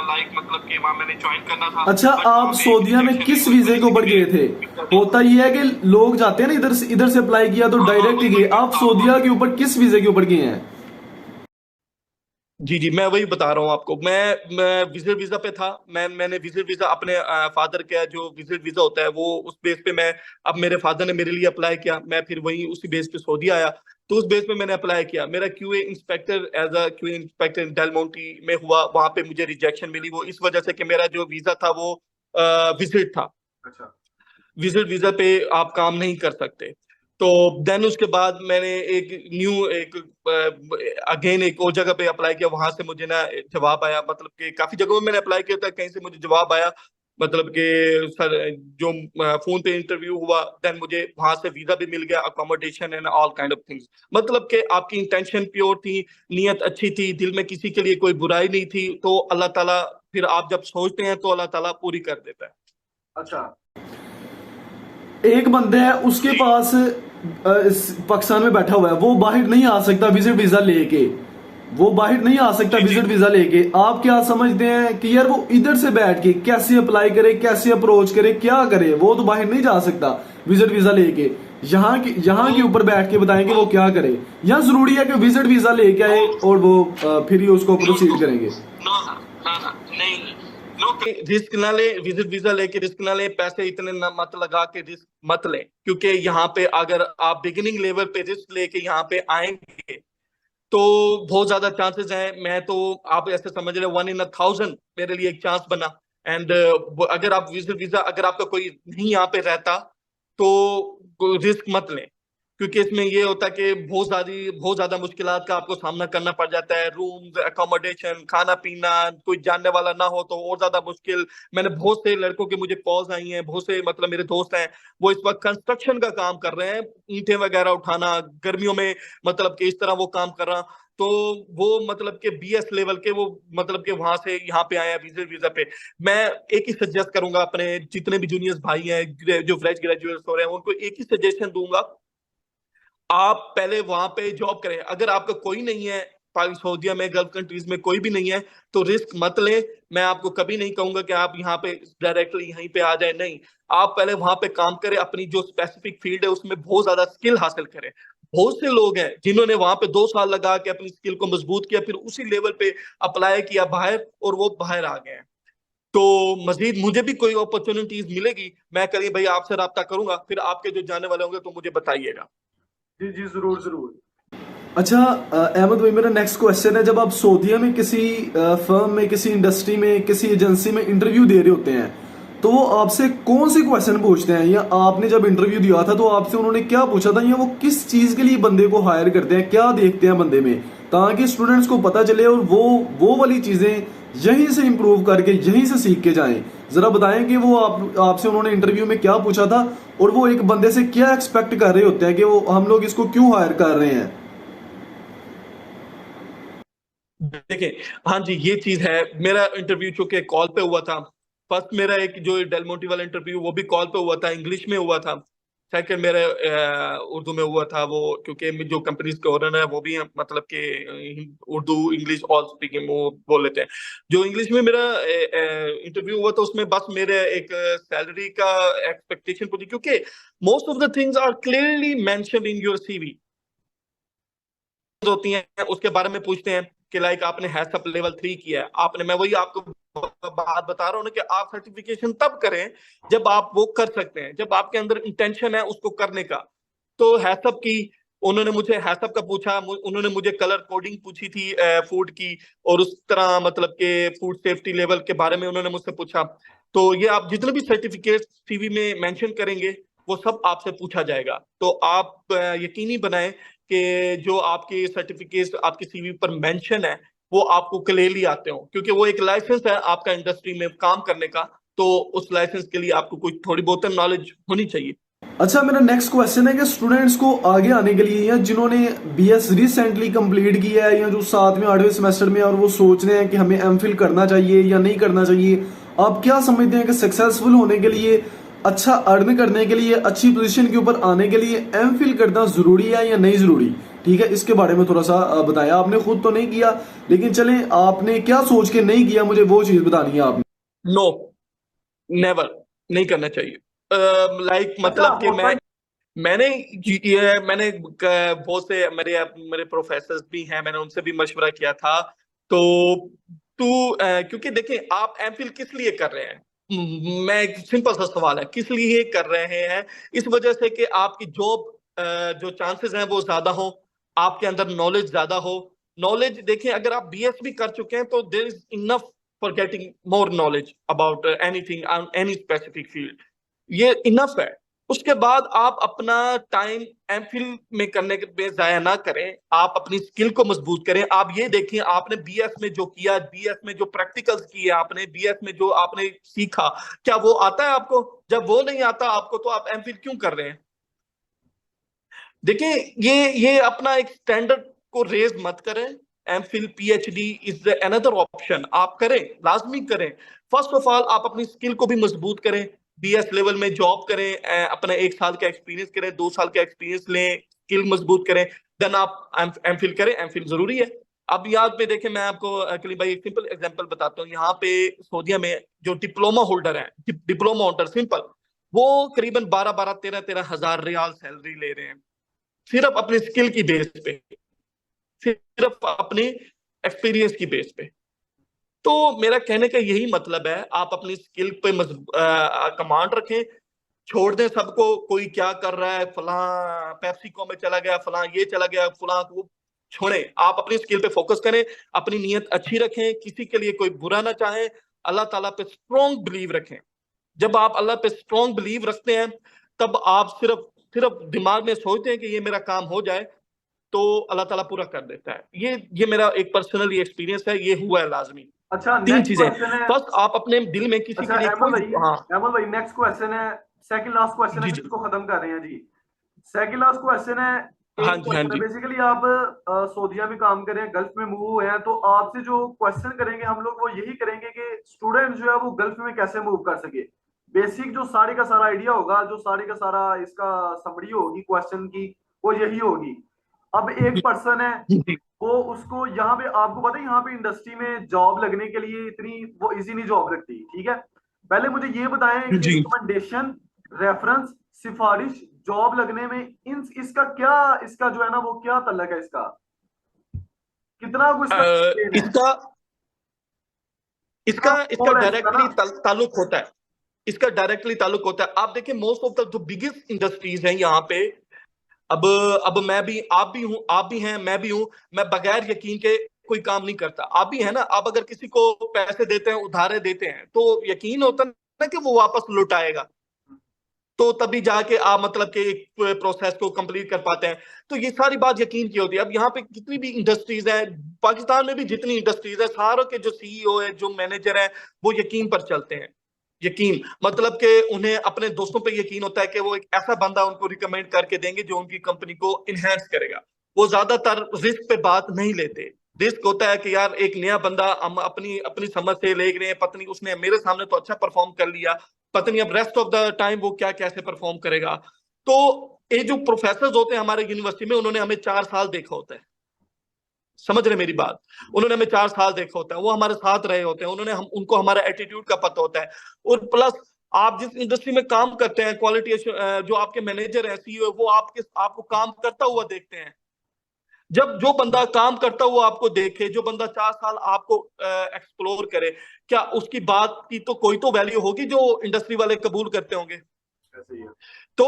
like मतलब कि वहां मैंने ज्वाइन करना था। अच्छा, बट आप वहां पे एक सऊदीया में रिजेक्शन किस हुई वीजे के उस ऊपर गए थे? वजह से। होता ये है कि लोग जाते हैं ना, इधर से अप्लाई किया तो डायरेक्ट ही गए, आप सऊदीया के ऊपर किस वीजे के ऊपर गए हैं? जी जी, मैं वही बता रहा हूँ आपको। मैं विजिट वीजा पे था। मैंने विजिट वीजा अपने फादर का जो विजिट वीजा होता है वो उस बेस पे मैं, अब मेरे फादर ने मेरे लिए अप्लाई किया, मैं फिर वही उसी बेस पे सऊदी आया। तो उस बेस पे मैंने अप्लाई किया। मेरा QA inspector, as a QA inspector Del Monte में हुआ। वहां पे मुझे रिजेक्शन मिली, वो इस वजह से कि मेरा जो वीजा था वो विजिट था। अच्छा, विजिट वीजा पे आप काम नहीं कर सकते। तो देन उसके बाद मैंने एक अगेन एक और जगह पे अप्लाई किया, वहां से मुझे ना जवाब आया, मतलब कि काफी जगहों में मैंने अप्लाई किया था, कहीं से मुझे जवाब आया, मतलब कि सर जो फोन पे इंटरव्यू हुआ, देन मुझे वहां से वीजा भी मिल गया, accommodation and all kind of things. मतलब कि आपकी इंटेंशन प्योर थी, नीयत अच्छी थी, दिल में किसी के लिए कोई बुराई नहीं थी, तो अल्लाह ताला फिर आप जब सोचते हैं तो अल्लाह ताला पूरी कर देता है। अच्छा, एक बंदे है उसके पास पाकिस्तान में बैठा हुआ है, वो बाहर नहीं आ सकता विजिट वीजा लेके, वो बाहर नहीं आ सकता विजिट वीजा लेके। आप क्या समझते हैं कि यार वो इधर से बैठ के कैसे अप्लाई करे, कैसे अप्रोच करे, क्या करे? वो तो बाहर नहीं जा सकता विजिट वीजा लेके, यहाँ के ऊपर बैठ के बताएंगे वो क्या करे, या जरूरी है कि विजिट वीजा लेके आए और वो फिर ही उसको प्रोसीड करेंगे? नहीं, नो, रिस्क ना ले, विजिट वीजा लेके रिस्क ना ले, पैसे इतने मत लगा के रिस्क मत ले, क्योंकि यहाँ पे अगर आप बिगिनिंग लेवल पे रिस्क लेके यहाँ पे आएंगे तो बहुत ज्यादा चांसेस हैं। मैं तो, आप ऐसे समझ रहे 1 in 1000 मेरे लिए एक चांस बना। एंड अगर आप विजिट वीजा, अगर आपका कोई नहीं यहाँ पे रहता तो रिस्क मत लें, क्योंकि इसमें ये होता है कि बहुत ज्यादा मुश्किलात का आपको सामना करना पड़ जाता है। रूम्स, अकोमोडेशन, खाना पीना, कोई जानने वाला ना हो तो और ज्यादा मुश्किल। मैंने बहुत से लड़कों के मुझे कॉल्स आई हैं, बहुत से मतलब मेरे दोस्त हैं, वो इस वक्त कंस्ट्रक्शन का काम कर रहे हैं, ईंटें वगैरह उठाना गर्मियों में, मतलब कि इस तरह वो काम कर रहा। तो वो मतलब के बीएस लेवल के, वो मतलब के वहां से यहाँ पे आए हैं विजिट वीजा पे। मैं एक ही सजेस्ट करूंगा अपने जितने भी जूनियर्स भाई हैं जो फ्रेश ग्रेजुएट्स हो रहे हैं, उनको एक ही सजेशन दूंगा, आप पहले वहां पे जॉब करें। अगर आपका कोई नहीं है सऊदीया में, गल्फ कंट्रीज में कोई भी नहीं है, तो रिस्क मत लें। मैं आपको कभी नहीं कहूंगा कि आप यहाँ पे डायरेक्टली यहीं पे आ जाए, नहीं, आप पहले वहां पे काम करें, अपनी जो स्पेसिफिक फील्ड है उसमें बहुत ज्यादा स्किल हासिल करें। बहुत से लोग हैं जिन्होंने वहां पे 2 साल लगा के अपनी स्किल को मजबूत किया, फिर उसी लेवल पे अप्लाई किया बाहर, और वो बाहर आ गए हैं। तो मजीद मुझे भी कोई अपॉर्चुनिटीज मिलेगी, मैं करीब भाई आपसे राब्ता करूंगा, फिर आपके जो जाने वाले होंगे तो मुझे बताइएगा। जी जी, जरूर जरूर। अच्छा अहमद भाई, मेरा नेक्स्ट क्वेश्चन है, जब आप सऊदीया में किसी फर्म में, किसी इंडस्ट्री में, किसी एजेंसी में इंटरव्यू दे रहे होते हैं, तो वो आपसे कौन से क्वेश्चन पूछते हैं, या आपने जब इंटरव्यू दिया था तो आपसे उन्होंने क्या पूछा था, या वो किस चीज के लिए बंदे को हायर करते हैं, क्या देखते हैं बंदे में, ताकि स्टूडेंट्स को पता चले और वो वाली चीजें यहीं से इंप्रूव करके यहीं से सीख के जाएं? जरा बताएं कि वो आपसे उन्होंने इंटरव्यू में क्या पूछा था, और वो एक बंदे से क्या एक्सपेक्ट कर रहे होते हैं कि वो हम लोग इसको क्यों हायर कर रहे हैं। देखिए, हाँ जी, ये चीज है। मेरा इंटरव्यू चूंकि कॉल पे हुआ था, फर्स्ट मेरा एक जो डेलमोंटी वाला इंटरव्यू वो भी कॉल पे हुआ था, इंग्लिश में हुआ था। सेकंड मेरा उर्दू में हुआ था, वो क्योंकि जो कंपनीज के ओनर है वो भी मतलब कि उर्दू इंग्लिश ऑल स्पीकिंग वो बोल लेते हैं। जो इंग्लिश में मेरा इंटरव्यू हुआ था उसमें बस मेरे एक सैलरी का एक्सपेक्टेशन पूछी, क्योंकि most of the things are clearly mentioned in your CV होती हैं, उसके बारे में पूछते हैं कि लाइक आपने हैसअप लेवल 3 किया है आपने। मैं वही आपको बात बता रहा हूँ ना कि आप सर्टिफिकेशन तब करें जब आप वो कर सकते हैं, जब आपके अंदर इंटेंशन है उसको करने का। तो हैसअप की, उन्होंने मुझे हैसअप का पूछा, उन्होंने मुझे कलर कोडिंग पूछी थी फूड की, और उस तरह मतलब के फूड सेफ्टी लेवल के बारे में उन्होंने मुझसे पूछा। तो ये आप जितने भी सर्टिफिकेट सीवी में मेंशन करेंगे वो सब आपसे पूछा जाएगा। तो आप यकीनी बनाएं कि जो आपके सर्टिफिकेट आपके सीवी पर मेंशन है वो आपको क्लियरली आते हो, क्योंकि वो एक लाइसेंस है आपका इंडस्ट्री में काम करने का, तो उस लाइसेंस के लिए आपको कुछ थोड़ी बहुत नॉलेज होनी चाहिए। अच्छा, मेरा नेक्स्ट क्वेश्चन है कि स्टूडेंट्स को आगे आने के लिए, या जिन्होंने बीएस रिसेंटली कंप्लीट किया है, या जो 7वें 8वें सेमेस्टर में और वो सोच रहे हैं कि हमें एमफिल करना चाहिए या नहीं करना चाहिए, आप क्या समझते हैं कि सक्सेसफुल होने के लिए, अच्छा अर्न करने के लिए, अच्छी पोजीशन के ऊपर आने के लिए एमफिल करना जरूरी है या नहीं जरूरी? ठीक है, इसके बारे में थोड़ा सा बताया। आपने खुद तो नहीं किया, लेकिन चले आपने क्या सोच के नहीं किया, मुझे वो चीज बतानी है आपने। नो, नेवर, नहीं करना चाहिए। लाइक मतलब कि मैंने बहुत से मेरे मेरे प्रोफेसर्स भी हैं, मैंने उनसे भी मशवरा किया था। तो क्योंकि देखिए, आप एमफिल किस लिए कर रहे हैं, मैं एक सिंपल सा सवाल है, किस लिए कर रहे हैं? इस वजह से कि आपकी जॉब जो चांसेस हैं वो ज्यादा हो, आपके अंदर नॉलेज ज्यादा हो। नॉलेज देखिए, अगर आप बीएस भी कर चुके हैं तो there is enough for getting more knowledge about anything, any specific field, ये इनफ है। उसके बाद आप अपना टाइम एमफिल में करने में जाया ना करें, आप अपनी स्किल को मजबूत करें। आप ये देखिए, आपने बीएस में जो किया, बीएस में जो प्रैक्टिकल्स किए आपने, बीएस में जो आपने सीखा, क्या वो आता है आपको? जब वो नहीं आता आपको तो आप एमफिल क्यों कर रहे हैं? देखिए, ये अपना एक स्टैंडर्ड को रेज मत करें। MPhil PhD is another option, आप करें, लाजमी करें। फर्स्ट ऑफ ऑल आप अपनी स्किल को भी मजबूत करें, बीएस लेवल में जॉब करें, अपना 1 साल का एक्सपीरियंस करें, 2 साल का एक्सपीरियंस लें, स्किल मजबूत करें, देन आप एमफिल करें। एमफिल जरूरी है। अब याद में देखें, मैं आपको अकली भाई एक सिंपल एग्जांपल बताता हूँ। यहाँ पे सऊदीया में जो डिप्लोमा होल्डर है, डिप्लोमा होल्डर सिंपल, वो करीबन 12-12, 13-13 हजार रियाल सैलरी ले रहे हैं, सिर्फ अपनी स्किल की बेस पे, सिर्फ अपने एक्सपीरियंस की बेस पे। तो मेरा कहने का यही मतलब है, आप अपनी स्किल पे कमांड रखें, छोड़ दें सबको, कोई क्या कर रहा है, फलां पेप्सिको में चला गया, फलां ये चला गया, फलां को छोड़ें। आप अपनी स्किल पे फोकस करें, अपनी नीयत अच्छी रखें, किसी के लिए कोई बुरा ना चाहें, अल्लाह ताला पे स्ट्रॉन्ग बिलीव रखें। जब आप अल्लाह पे स्ट्रॉन्ग बिलीव रखते हैं, तब आप सिर्फ सिर्फ दिमाग में सोचते हैं कि ये मेरा काम हो जाए, तो अल्लाह ताला पूरा कर देता है। ये मेरा एक पर्सनल एक्सपीरियंस है, ये हुआ है लाजमी। अच्छा, तीन नेक्स्ट चीजें, क्वेश्चन है। फर्स्ट आप अपने दिल में किसी अच्छा के लिए अहमद कोई, भाई, हाँ अहमद भाई नेक्स्ट क्वेश्चन है, सेकंड लास्ट क्वेश्चन है, जी फिर जी, इसको खत्म कर रहे हैं जी। सेकंड लास्ट क्वेश्चन है, हाँ एक जी हाँ क्वेश्चन है जी बेसिकली, आप सऊदीया में काम कर रहे हैं, गल्फ में मूव हुए हैं, तो आपसे जो क्वेश्चन करेंगे हम लोग वो यही करेंगे कि स्टूडेंट जो है वो गल्फ में कैसे मूव कर सके। बेसिक जो सारे का सारा आइडिया होगा, जो सारे का सारा इसका समरी होगी क्वेश्चन की, वो यही होगी। अब एक पर्सन है, जी वो उसको यहाँ पे, आपको पता है यहाँ पे इंडस्ट्री में जॉब लगने के लिए इतनी वो इजी नहीं जॉब लगती, ठीक है। पहले मुझे ये बताएं कि जी। रिकमेंडेशन, रेफरेंस, सिफारिश, जॉब लगने में इन इसका क्या, इसका जो है ना वो क्या तल्लक है, इसका कितना कुछ इसका लेन है, इसका कितना इसका इसका रोल है इसका ना। डायरेक्टली ताल्लुक होता है, इसका डायरेक्टली ताल्लुक होता है। आप देखिए, मोस्ट ऑफ द जो बिगेस्ट इंडस्ट्रीज हैं यहाँ पे, अब अब मैं भी, आप भी हूं, आप भी हैं, मैं भी हूं, मैं बगैर यकीन के कोई काम नहीं करता। आप भी है ना, आप अगर किसी को पैसे देते हैं, उधारे देते हैं, तो यकीन होता है ना कि वो वापस लौटाएगा, तो तभी जाके आप मतलब कि एक प्रोसेस को कंप्लीट कर पाते हैं। तो ये सारी बात यकीन की होती है। अब यहाँ पे जितनी भी इंडस्ट्रीज हैं, पाकिस्तान में भी जितनी इंडस्ट्रीज है, सारों के जो सीईओ है, जो मैनेजर है, वो यकीन पर चलते हैं। यकीन मतलब कि उन्हें अपने दोस्तों पे यकीन होता है कि वो एक ऐसा बंदा उनको रिकमेंड करके देंगे जो उनकी कंपनी को इनहेंस करेगा। वो ज्यादातर रिस्क पे बात नहीं लेते। रिस्क होता है कि यार एक नया बंदा, हम अपनी अपनी समझ से ले रहे हैं, पत्नी उसने मेरे सामने तो अच्छा परफॉर्म कर लिया, पता नहीं अब रेस्ट ऑफ द टाइम वो क्या कैसे परफॉर्म करेगा। तो ये जो प्रोफेसर होते हैं हमारे यूनिवर्सिटी में, उन्होंने हमें 4 साल देखा होता है, समझ रहे मेरी बात? उन्होंने हमें 4 साल देखा होता है, वो हमारे साथ रहे होते हैं, उन्होंने हम उनको हमारा एटीट्यूड का पता होता है। और प्लस आप जिस इंडस्ट्री में काम करते हैं, क्वालिटी जो आपके मैनेजर है, सीईओ, वो आपको काम करता हुआ देखते हैं। जब जो बंदा काम करता हुआ आपको देखे, जो बंदा 4 साल आपको एक्सप्लोर करे, क्या उसकी बात की तो कोई तो वैल्यू होगी जो इंडस्ट्री वाले कबूल करते होंगे? ऐसे ही है। तो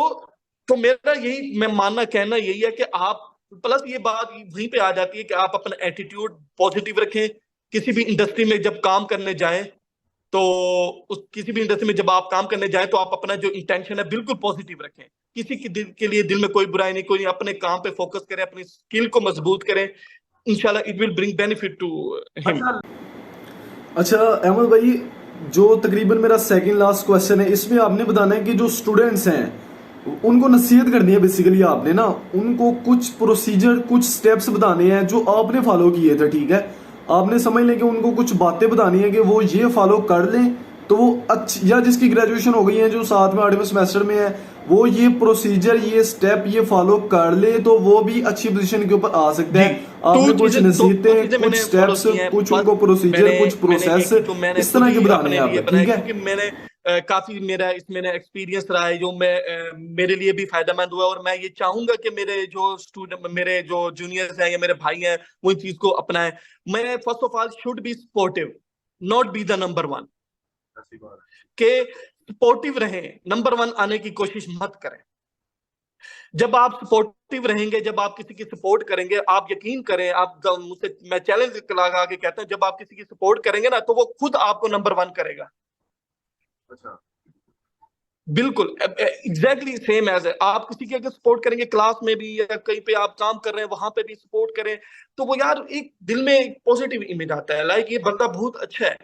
तो मेरा यही, मैं मानना कहना यही है कि आप, प्लस ये बात वहीं पे आ जाती है कि आप अपना एटीट्यूड पॉजिटिव रखें। किसी भी इंडस्ट्री में जब काम करने जाएं, तो उस किसी भी इंडस्ट्री में जब आप काम करने जाएं, तो आप अपना जो इंटेंशन है बिल्कुल पॉजिटिव रखें। किसी के दिल के लिए दिल में कोई बुराई नहीं, कोई, अपने काम पे फोकस करें, अपनी स्किल को मजबूत करें, इंशाल्लाह it will bring benefit to him. अच्छा, अच्छा अहमद भाई, जो तकरीबन मेरा सेकंड लास्ट क्वेश्चन है, इसमें आपने बताना है कि जो स्टूडेंट्स हैं उनको नसीहत करनी है बेसिकली, आपने ना उनको कुछ प्रोसीजर, कुछ स्टेप्स बताने हैं जो आपने फॉलो किए थे, ठीक है। आपने समझ लें कि उनको कुछ बातें बतानी है कि वो ये फॉलो कर लें तो वो अच्छी, या जिसकी ग्रेजुएशन हो गई है, जो 7वें 8वें सेमेस्टर में है, वो ये प्रोसीजर, ये स्टेप, ये फॉलो कर ले तो वो भी अच्छी पोजीशन के ऊपर आ सकता जी, है। आपने कुछ दो नसीहतें, चीजें कुछ मैंने फॉलो स्टेप्स, की हैं। कुछ फर्स्ट, उनको प्रोसीजर, मैंने कुछ मैंने प्रोसेस, एक तो मैंने इस खुद तरह के ही बताने अपने हैं लिए आप, बनाया, ठीक है। क्योंकि मैंने काफी मेरा इसमें एक्सपीरियंस रहा है, जो मेरे लिए भी फायदेमंद हुआ। और मैं ये चाहूंगा कि मेरे जो स्टूडेंट, मेरे जो जूनियर्स हैं या मेरे भाई हैं, वो इन चीज को अपनाएं। मैं first of all should be supportive, not be the number one. ऐसी बात है। के सपोर्टिव रहें, नंबर वन आने की कोशिश मत करें। जब आप सपोर्टिव रहेंगे, जब आप किसी की सपोर्ट करेंगे, आप यकीन करें, आप मुझसे मैं चैलेंज लगा के कहता हूं, जब आप किसी की सपोर्ट करेंगे ना, तो वो खुद आपको नंबर वन करेगा। अच्छा, बिल्कुल एग्जैक्टली सेम एज है। आप किसी की अगर सपोर्ट करेंगे क्लास में भी या कहीं पे आप काम कर रहे हैं वहां पे भी सपोर्ट करें, तो वो यार एक दिल में एक पॉजिटिव इमेज आता है, लाइक ये बंदा बहुत अच्छा है,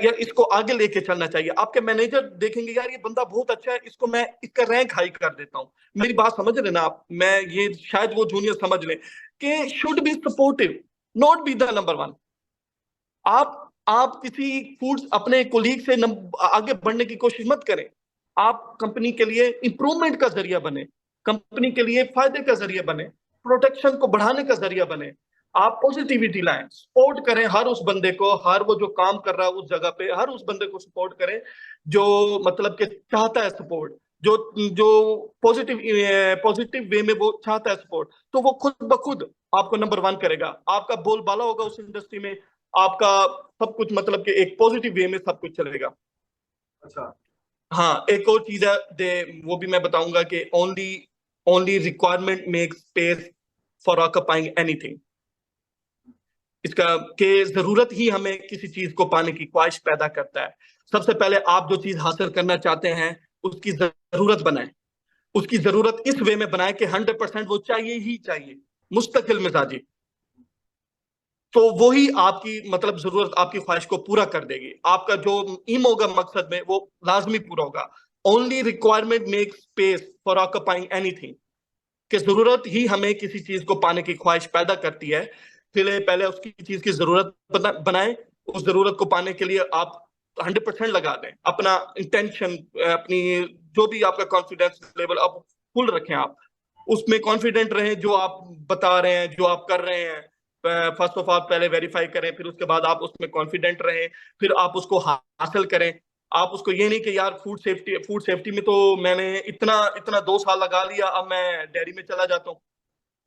या इसको आगे लेके चलना चाहिए। आपके मैनेजर देखेंगे यार ये बंदा बहुत अच्छा है, इसको मैं इसका रैंक हाई कर देता हूँ। मेरी बात समझ रहे ना आप, मैं ये शायद वो जूनियर समझ लें कि should be supportive, not be the number one. आप किसी फूड्स अपने कोलीग से आगे बढ़ने की कोशिश मत करें। आप कंपनी के लिए इंप्रूवमेंट का जरिया बने, कंपनी के लिए फायदे का जरिया बने, प्रोटेक्शन को बढ़ाने का जरिया बने। आप पॉजिटिविटी लाएं, सपोर्ट करें हर उस बंदे को, हर वो जो काम कर रहा है उस जगह पे, हर उस बंदे को सपोर्ट करें जो मतलब कि चाहता है सपोर्ट, जो जो पॉजिटिव पॉजिटिव वे में वो चाहता है सपोर्ट, तो वो खुद ब खुद आपको नंबर वन करेगा। आपका बोलबाला होगा उस इंडस्ट्री में, आपका सब कुछ मतलब कि एक पॉजिटिव वे में सब कुछ चलेगा। अच्छा। हाँ, एक और चीज है वो भी मैं बताऊंगा कि only only requirement makes space for occupying anything. इसका कि जरूरत ही हमें किसी चीज को पाने की ख्वाहिश पैदा करता है। सबसे पहले आप जो चीज हासिल करना चाहते हैं उसकी जरूरत बनाएं, उसकी जरूरत इस वे में बनाएं कि 100% वो चाहिए ही चाहिए, मुस्तकिल मिजाजी। तो वो ही आपकी मतलब जरूरत, आपकी ख्वाहिश को पूरा कर देगी। आपका जो एम होगा मकसद में वो लाजमी पूरा होगा। Only requirement make space for occupying anything, कि जरूरत ही हमें किसी चीज को पाने की ख्वाहिश पैदा करती है। फिर पहले उसकी चीज की जरूरत बनाए, उस जरूरत को पाने के लिए आप 100% लगा दें अपना इंटेंशन, अपनी जो भी आपका कॉन्फिडेंस लेवल आप फुल रखें। आप उसमें कॉन्फिडेंट रहें, जो आप बता रहे हैं, जो आप कर रहे हैं। फर्स्ट ऑफ ऑल पहले वेरीफाई करें, फिर उसके बाद आप उसमें कॉन्फिडेंट रहें, फिर आप उसको हासिल करें। आप उसको ये नहीं कि यार फूड सेफ्टी में तो मैंने इतना इतना 2 साल लगा लिया, अब मैं डेयरी में चला जाता हूँ,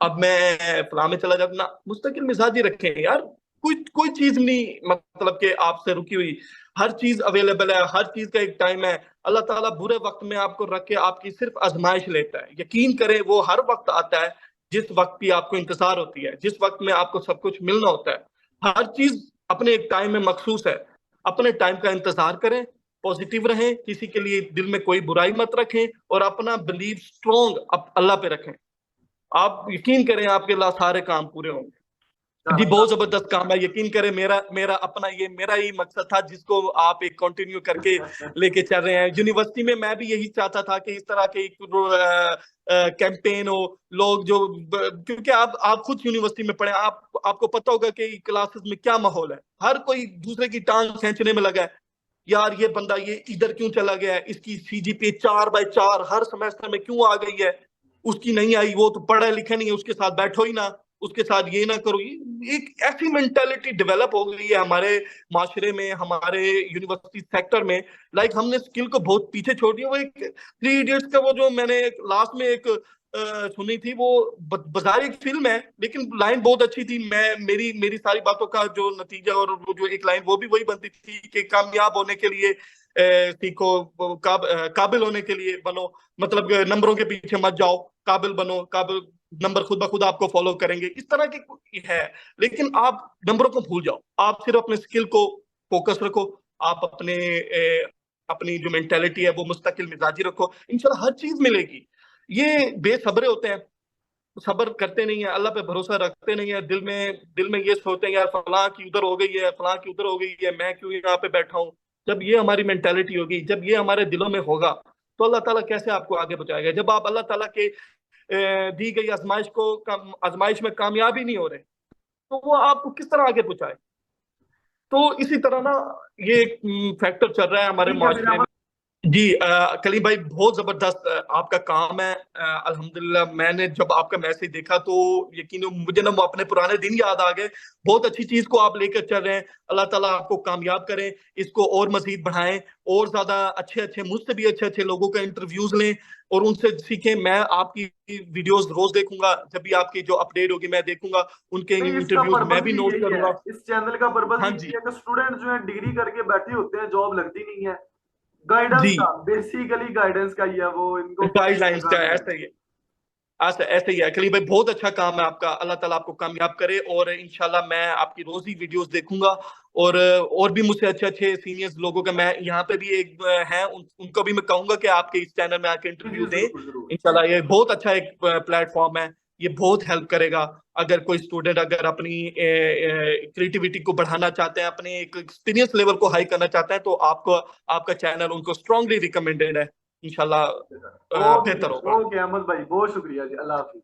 अब मैं फलां में चला जाता हूँ ना। मुस्तकिल मिजाजी रखें यार, कोई कोई चीज नहीं मतलब कि आपसे रुकी हुई, हर चीज अवेलेबल है, हर चीज का एक टाइम है। अल्लाह ताला बुरे वक्त में आपको रख के आपकी सिर्फ आजमाइश लेता है। यकीन करें वो हर वक्त आता है जिस वक्त की आपको इंतजार होती है, जिस वक्त में आपको सब कुछ मिलना होता है। हर चीज अपने एक टाइम में मखसूस है। अपने टाइम का इंतजार करें, पॉजिटिव रहें, किसी के लिए दिल में कोई बुराई मत रखें, और अपना बिलीव स्ट्रॉन्ग अल्लाह पे रखें। आप यकीन करें आपके लिए सारे काम पूरे होंगे। जी बहुत जबरदस्त काम है, यकीन करें। मेरा मेरा अपना ये मेरा ही मकसद था जिसको आप एक कंटिन्यू करके लेके चल रहे हैं। यूनिवर्सिटी में मैं भी यही चाहता था कि इस तरह के कैंपेन हो, लोग जो क्योंकि आप खुद यूनिवर्सिटी में पढ़े, आपको पता होगा कि क्लासेस में क्या माहौल है। हर कोई दूसरे की टांग खींचने में लगा है, यार ये बंदा ये इधर क्यों चला गया है, इसकी सीजीपीए 4/4 हर सेमेस्टर में क्यों आ गई है, उसकी नहीं आई, वो तो पढ़ा लिखा नहीं है, उसके साथ बैठो ही ना, उसके साथ ये ना करो। ये एक ऐसी मेंटालिटी डेवलप हो गई है हमारे माशरे में, हमारे यूनिवर्सिटी सेक्टर में। लाइक हमने स्किल को बहुत पीछे छोड़ दिया। वो एक 3 इडियट्स का वो जो मैंने लास्ट में एक सुनी थी, वो बाजार एक फिल्म है लेकिन लाइन बहुत अच्छी थी। मैं मेरी मेरी सारी बातों का जो नतीजा और वो जो एक लाइन वो भी वही बनती थी कि कामयाब होने के लिए सीखो, काबिल होने के लिए बनो, मतलब नंबरों के पीछे मत जाओ, काबिल बनो, काबिल नंबर खुद ब खुद आपको फॉलो करेंगे, इस तरह की है। लेकिन आप नंबरों को भूल जाओ, आप सिर्फ अपने स्किल को फोकस रखो, आप अपनी जो मेंटेलिटी है वो मुस्तकिल मिजाजी रखो, इंशाल्लाह हर चीज मिलेगी। ये बेसब्रे होते हैं, सब्र करते नहीं है, अल्लाह पे भरोसा रखते नहीं है, दिल में ये सोचते हैं यार फलां की उधर हो गई है, फलां की उधर हो गई है, मैं क्यों यहाँ पे बैठा हूँ। जब ये हमारी मेंटेलिटी होगी, जब ये हमारे दिलों में होगा, तो अल्लाह ताला कैसे आपको आगे पहुंचाएगा। जब आप अल्लाह ताला के दी गई आजमाइश में कामयाब ही नहीं हो रहे, तो वो आपको किस तरह आगे पहुंचाए। तो इसी तरह ना ये फैक्टर चल रहा है हमारे ठीक है माशरे में। जी कलीम भाई बहुत जबरदस्त आपका काम है। अल्हम्दुलिल्लाह मैंने जब आपका मैसेज देखा तो यकीन मुझे ना वो अपने पुराने दिन याद आ गए। बहुत अच्छी चीज को आप लेकर चल रहे हैं, अल्लाह ताला आपको कामयाब करें, इसको और मजीद बढ़ाएं, और ज्यादा अच्छे अच्छे मुझसे भी अच्छे अच्छे लोगों का इंटरव्यूज लें और उनसे सीखें। मैं आपकी वीडियोस रोज देखूंगा, जब भी आपकी जो अपडेट होगी मैं देखूंगा, उनके नहीं, इसका इंटरव्यूज मैं पर्पस भी भी नोट यही है, करूंगा। इस चैनल का पर्पस हाँ भी यही जी। है कि स्टूडेंट जो है डिग्री करके बैठे होते हैं, जॉब लगती नहीं है, गाइडेंस जी का, बेसिकली गाइडेंस का ही है, वो इनको पता नहीं गाइडलाइंस लगा का नहीं है। ऐसा ही है। ऐसे ही है अकली भाई, बहुत अच्छा काम है आपका, अल्लाह ताला आपको कामयाब करे। और इंशाल्लाह मैं आपकी रोज ही वीडियोस देखूंगा, और भी मुझसे अच्छे अच्छे सीनियर्स लोगों का, मैं यहाँ पे भी एक हैं उनको भी मैं कहूंगा कि आपके इस चैनल में आके जी इंटरव्यू जी दें। जरूर जरूर। इंशाल्लाह ये बहुत अच्छा एक प्लेटफॉर्म है, ये बहुत हेल्प करेगा। अगर कोई स्टूडेंट अगर अपनी क्रिएटिविटी को बढ़ाना चाहते हैं, अपने एक एक्सपीरियंस लेवल को हाई करना चाहते हैं, तो आपको आपका चैनल उनको स्ट्रांगली रिकमेंडेड है। इंशाल्लाह ओके बेहतर होगा। ओके अहमद भाई, बहुत शुक्रिया जी, अल्लाह हाफिज।